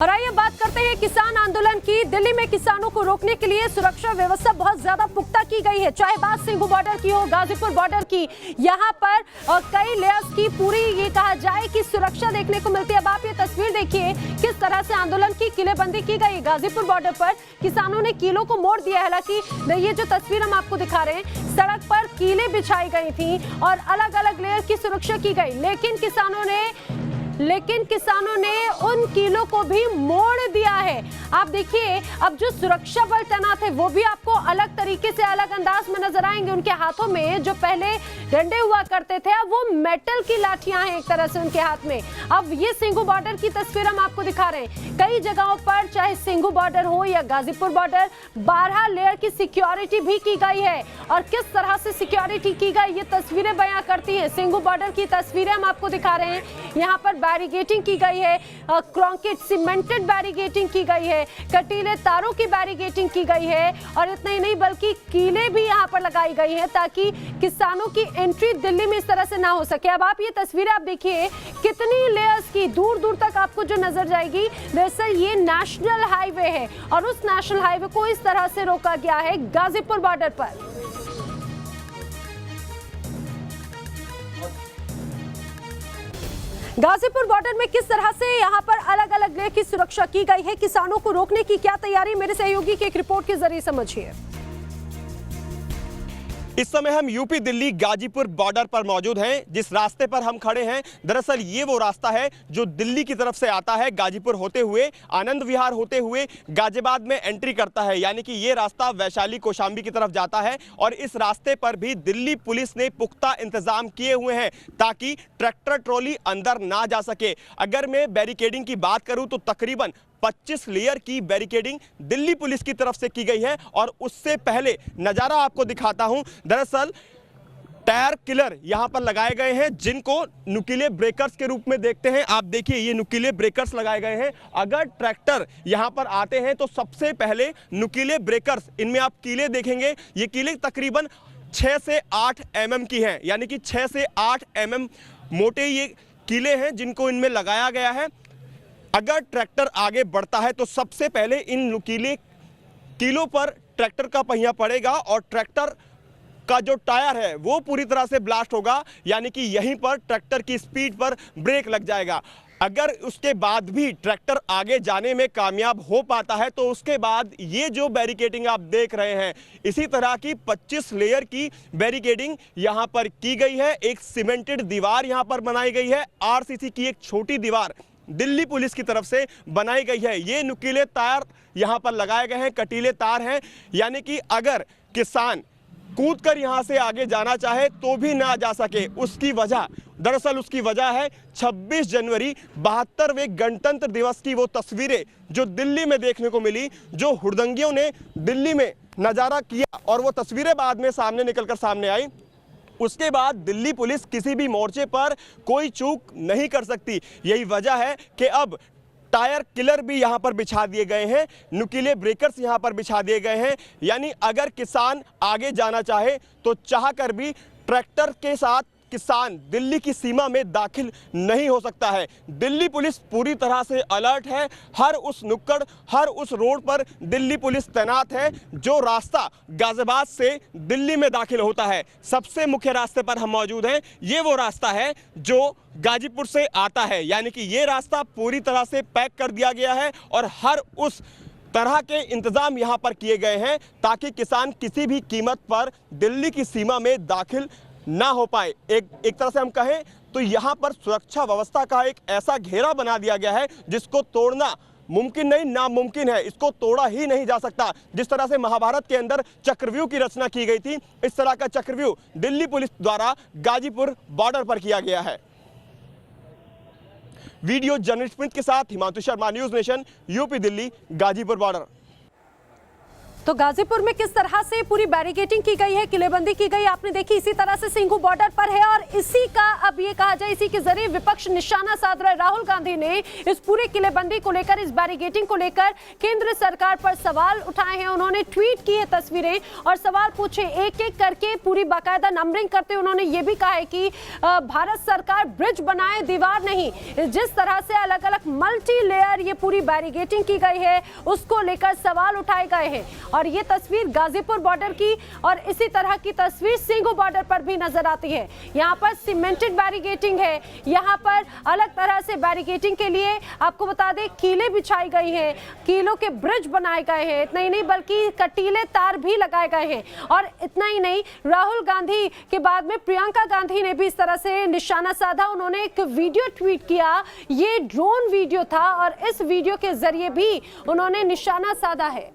और आइए बात करते हैं किसान आंदोलन की। दिल्ली में किसानों को रोकने के लिए सुरक्षा व्यवस्था बहुत ज्यादा पुख्ता की गई है, चाहे बात सिंघू बॉर्डर की हो, गाजीपुर बॉर्डर की। यहाँ पर कई लेयर्स की पूरी ये कहा जाए कि सुरक्षा देखने को मिलती है। अब आप ये तस्वीर देखिए किस तरह से आंदोलन की किलेबंदी की गई। गाजीपुर बॉर्डर पर किसानों ने किलों को मोड़ दिया। हालांकि ये जो तस्वीर हम आपको दिखा रहे हैं, सड़क पर कीलें बिछाई गई थी और अलग अलग लेयर की सुरक्षा की गई, लेकिन किसानों ने उन कीलों को भी मोड़ दिया है। आप देखिए अब जो सुरक्षा बल तैनात है वो भी आपको अलग तरीके से, अलग अंदाज में नजर आएंगे। उनके हाथों में जो पहले डंडे हुआ करते थे, अब वो मेटल की लाठियां हैं एक तरह से उनके हाथ में। अब ये सिंघू बॉर्डर की तस्वीर हम आपको दिखा रहे हैं। कई जगहों पर, चाहे सिंघू बॉर्डर हो या गाजीपुर बॉर्डर, 12 लेयर की सिक्योरिटी भी की गई है। और किस तरह से सिक्योरिटी की गई ये तस्वीरें बयां करती हैं। सिंघू बॉर्डर की तस्वीरें हम आपको दिखा रहे हैं। यहाँ पर बैरिगेटिंग की गई है, कंक्रीट सीमेंटेड बैरिगेटिंग की गई है, कटीले तारों की बैरिगेटिंग की गई है। और इतना ही नहीं बल्कि कीलें भी यहाँ पर लगाई गई हैं ताकि किसानों की एंट्री दिल्ली में इस तरह से ना हो सके। अब आप ये तस्वीरें आप देखिए कितनी लेयर्स की, दूर दूर तक आपको जो नजर जाएगी। दरअसल ये नेशनल हाईवे है और उस नेशनल हाईवे को इस तरह से रोका गया है गाजीपुर बॉर्डर पर। गाजीपुर बॉर्डर में किस तरह से यहाँ पर अलग अलग लेयर की सुरक्षा की गई है, किसानों को रोकने की क्या तैयारी, मेरे सहयोगी की एक रिपोर्ट के जरिए समझिए। इस समय हम यूपी दिल्ली गाजीपुर बॉर्डर पर मौजूद हैं। जिस रास्ते पर हम खड़े हैं, दरअसल ये वो रास्ता है जो दिल्ली की तरफ से आता है, गाजीपुर होते हुए, आनंद विहार होते हुए गाजियाबाद में एंट्री करता है। यानी कि ये रास्ता वैशाली कौशाम्बी की तरफ जाता है। और इस रास्ते पर भी दिल्ली पुलिस ने पुख्ता इंतजाम किए हुए हैं ताकि ट्रैक्टर ट्रॉली अंदर ना जा सके। अगर मैं बैरिकेडिंग की बात करूं तो तकरीबन 25 लेयर की बैरिकेडिंग दिल्ली पुलिस की तरफ से की गई है। और उससे पहले नज़ारा आपको दिखाता हूं। दरअसल टायर किलर यहां पर लगाए गए हैं, जिनको नुकीले ब्रेकर्स के रूप में देखते हैं। आप देखिए ये नुकीले ब्रेकर्स लगाए गए हैं। अगर ट्रैक्टर यहां पर आते हैं तो सबसे पहले नुकीले ब्रेकर्स, इनमें आप कीले देखेंगे, ये कीले तकरीबन 6 से 8 mm की हैं। यानी कि 6 से 8 mm मोटे ये कीले हैं जिनको इनमें लगाया गया है। अगर ट्रैक्टर आगे बढ़ता है तो सबसे पहले इन नुकीले कीलों पर ट्रैक्टर का पहिया पड़ेगा और ट्रैक्टर का जो टायर है वो पूरी तरह से ब्लास्ट होगा। यानी कि यहीं पर ट्रैक्टर की स्पीड पर ब्रेक लग जाएगा। अगर उसके बाद भी ट्रैक्टर आगे जाने में कामयाब हो पाता है तो उसके बाद ये जो बैरिकेडिंग आप देख रहे हैं, इसी तरह की 25 लेयर की बैरिकेडिंग यहाँ पर की गई है। एक सीमेंटेड दीवार यहाँ पर बनाई गई है, आरसीसी की एक छोटी दीवार दिल्ली पुलिस की तरफ से बनाई गई है। ये नुकीले तार यहाँ पर लगाए गए हैं, कटीले तार हैं। यानी कि अगर किसान कूदकर यहाँ से आगे जाना चाहे तो भी ना जा सके। उसकी वजह है 26 जनवरी 72वें गणतंत्र दिवस की वो तस्वीरें जो दिल्ली में देखने को मिली, जो हुड़दंगियों ने दिल्ली में नज़ारा किया और वो तस्वीरें बाद में सामने निकलकर सामने आई। उसके बाद दिल्ली पुलिस किसी भी मोर्चे पर कोई चूक नहीं कर सकती। यही वजह है कि अब टायर किलर भी यहाँ पर बिछा दिए गए हैं, नुकीले ब्रेकर्स यहाँ पर बिछा दिए गए हैं। यानी अगर किसान आगे जाना चाहे तो चाहकर भी ट्रैक्टर के साथ किसान दिल्ली की सीमा में दाखिल नहीं हो सकता है। दिल्ली पुलिस पूरी तरह से अलर्ट है। हर उस नुक्कड़, हर उस रोड पर दिल्ली पुलिस तैनात है। जो रास्ता गाजियाबाद से दिल्ली में दाखिल होता है, सबसे मुख्य रास्ते पर हम मौजूद हैं। ये वो रास्ता है जो गाजीपुर से आता है। यानी कि ये रास्ता पूरी तरह से पैक कर दिया गया है और हर उस तरह के इंतजाम यहाँ पर किए गए हैं ताकि किसान किसी भी कीमत पर दिल्ली की सीमा में दाखिल ना हो पाए। एक तरह से हम कहें तो यहाँ पर सुरक्षा व्यवस्था का एक ऐसा घेरा बना दिया गया है जिसको तोड़ना मुमकिन नहीं, नामुमकिन है। इसको तोड़ा ही नहीं जा सकता। जिस तरह से महाभारत के अंदर चक्रव्यूह की रचना की गई थी, इस तरह का चक्रव्यूह दिल्ली पुलिस द्वारा गाजीपुर बॉर्डर पर किया गया है। वीडियो जर्नलिस्ट के साथ Himanshu Sharma, news nation, UP Delhi, Ghazipur border. तो गाजीपुर में किस तरह से पूरी बैरिकेडिंग की गई है, किलेबंदी की गई, आपने देखी। इसी तरह से सिंघू बॉर्डर पर है और इसी का अब ये कहा जाए, इसी के जरिए विपक्ष निशाना साध रहा है। राहुल गांधी ने इस पूरे किलेबंदी को लेकर, इस बैरिकेडिंग को लेकर केंद्र सरकार पर सवाल उठाए हैं। उन्होंने ट्वीट की है तस्वीरें और सवाल पूछे, एक एक करके पूरी बाकायदा नंबरिंग करते हुए उन्होंने ये भी कहा है कि भारत सरकार ब्रिज बनाए, दीवार नहीं। जिस तरह से अलग अलग मल्टी लेयर ये पूरी बैरिकेडिंग की गई है, उसको लेकर सवाल उठाए गए हैं। और ये तस्वीर गाजीपुर बॉर्डर की और इसी तरह की तस्वीर सिंघू बॉर्डर पर भी नजर आती है। यहाँ पर सीमेंटेड बैरिकेडिंग है, यहाँ पर अलग तरह से बैरिकेडिंग के लिए आपको बता दें कीले बिछाई गई हैं, कीलों के ब्रिज बनाए गए हैं। इतना ही नहीं बल्कि कटीले तार भी लगाए गए हैं। और इतना ही नहीं, राहुल गांधी के बाद में प्रियंका गांधी ने भी इस तरह से निशाना साधा। उन्होंने एक वीडियो ट्वीट किया, ये ड्रोन वीडियो था और इस वीडियो के जरिए भी उन्होंने निशाना साधा है।